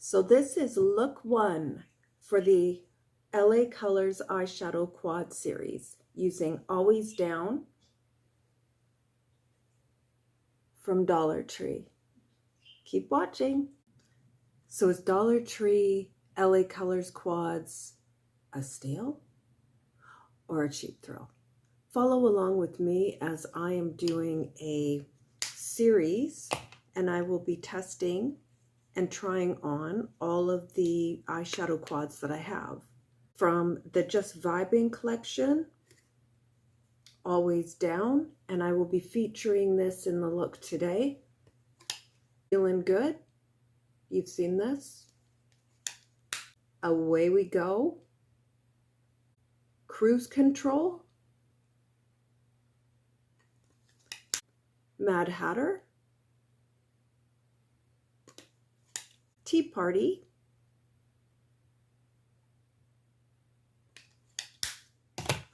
So this is look 1 for the LA Colors eyeshadow quad series using Always Down from Dollar Tree. Keep watching. So is Dollar Tree LA Colors quads a steal or a cheap thrill? Follow along with me as I am doing a series and I will be testing and trying on all of the eyeshadow quads that I have. From the Just Vibing collection, Always Down, and I will be featuring this in the look today. Feeling good? You've seen this? Away we go. Cruise Control. Mad Hatter. Tea Party.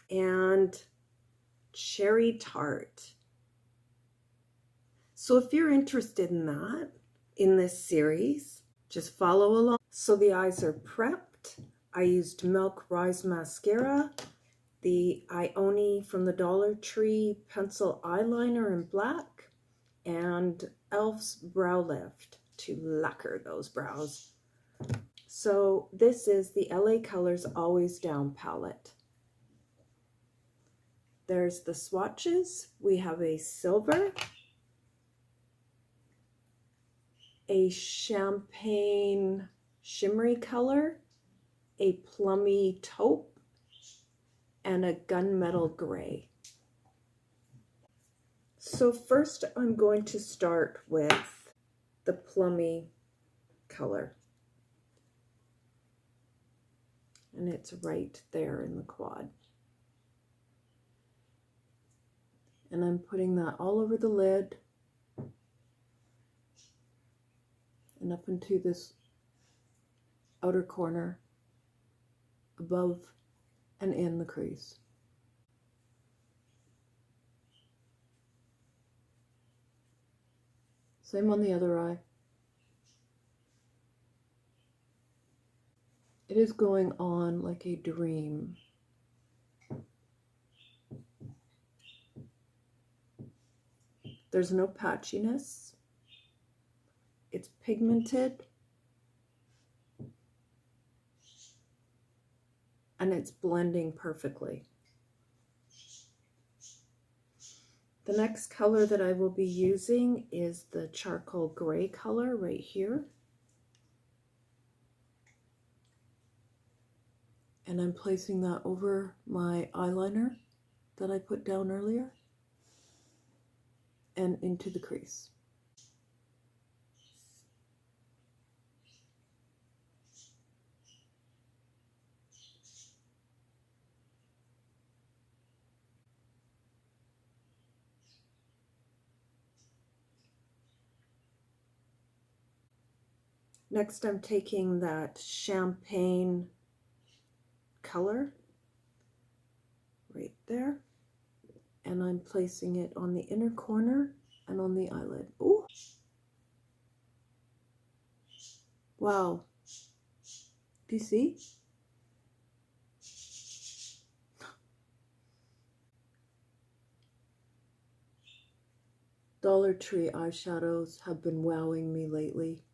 And Cherry Tart. So if you're interested in that, in this series, just follow along. So the eyes are prepped. I used Milk Rise Mascara, the Ioni from the Dollar Tree pencil eyeliner in black, and e.l.f.'s Brow Lift to lacquer those brows. So this is the LA Colors Always Down palette. There's the swatches. We have a silver, a champagne shimmery color, a plummy taupe, and a gunmetal gray. So first I'm going to start with the plummy color. And it's right there in the quad. And I'm putting that all over the lid and up into this outer corner above and in the crease. Same on the other eye. It is going on like a dream. There's no patchiness. It's pigmented. And it's blending perfectly. The next color that I will be using is the charcoal gray color right here. And I'm placing that over my eyeliner that I put down earlier and into the crease. Next, I'm taking that champagne color right there, and I'm placing it on the inner corner and on the eyelid. Ooh! Wow! Do you see? Dollar Tree eyeshadows have been wowing me lately.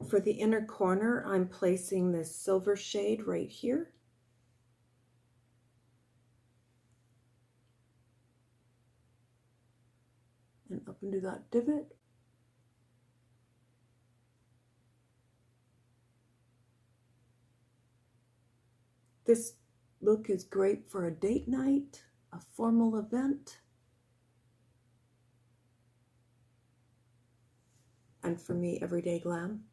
For the inner corner, I'm placing this silver shade right here. And up into that divot. This look is great for a date night, a formal event, and for me, everyday glam.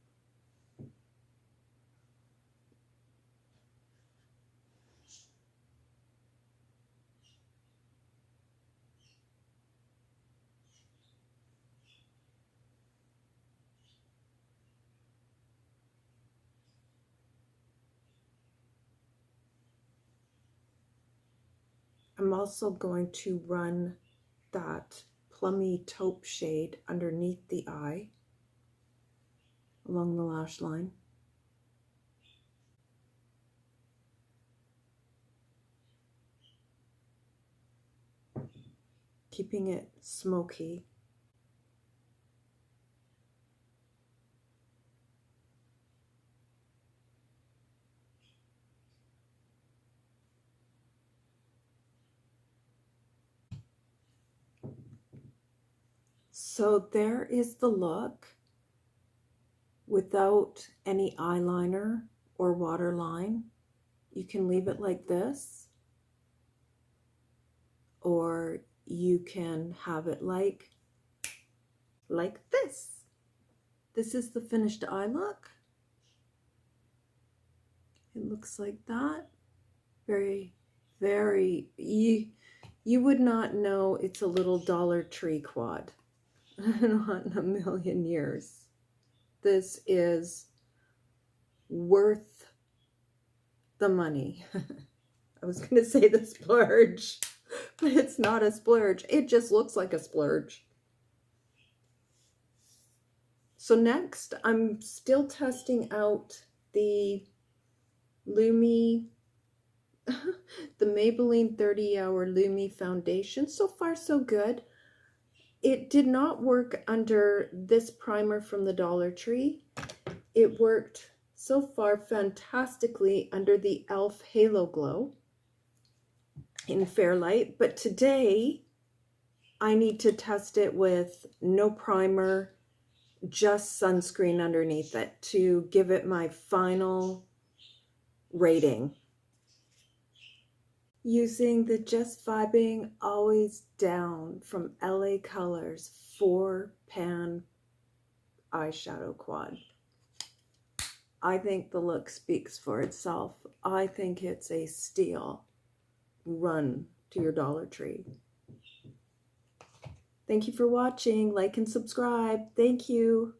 I'm also going to run that plummy taupe shade underneath the eye, along the lash line. Keeping it smoky. So there is the look without any eyeliner or waterline. You can leave it like this, or you can have it like this. This is the finished eye look. It looks like that. Very, very, you would not know it's a little Dollar Tree quad. Not in a million years. This is worth the money. I was going to say the splurge, but it's not a splurge. It just looks like a splurge. So next, I'm still testing out the Lumi, the Maybelline 30 Hour Lumi Foundation. So far, so good. It did not work under this primer from the Dollar Tree. It worked so far fantastically under the e.l.f. Halo Glow in Fairlight, but today I need to test it with no primer, just sunscreen underneath it to give it my final rating. Using the Just Vibing Always Down from LA Colors 4-pan eyeshadow quad. I think the look speaks for itself. I think it's a steal. Run to your Dollar Tree. Thank you for watching. Like and subscribe. Thank you.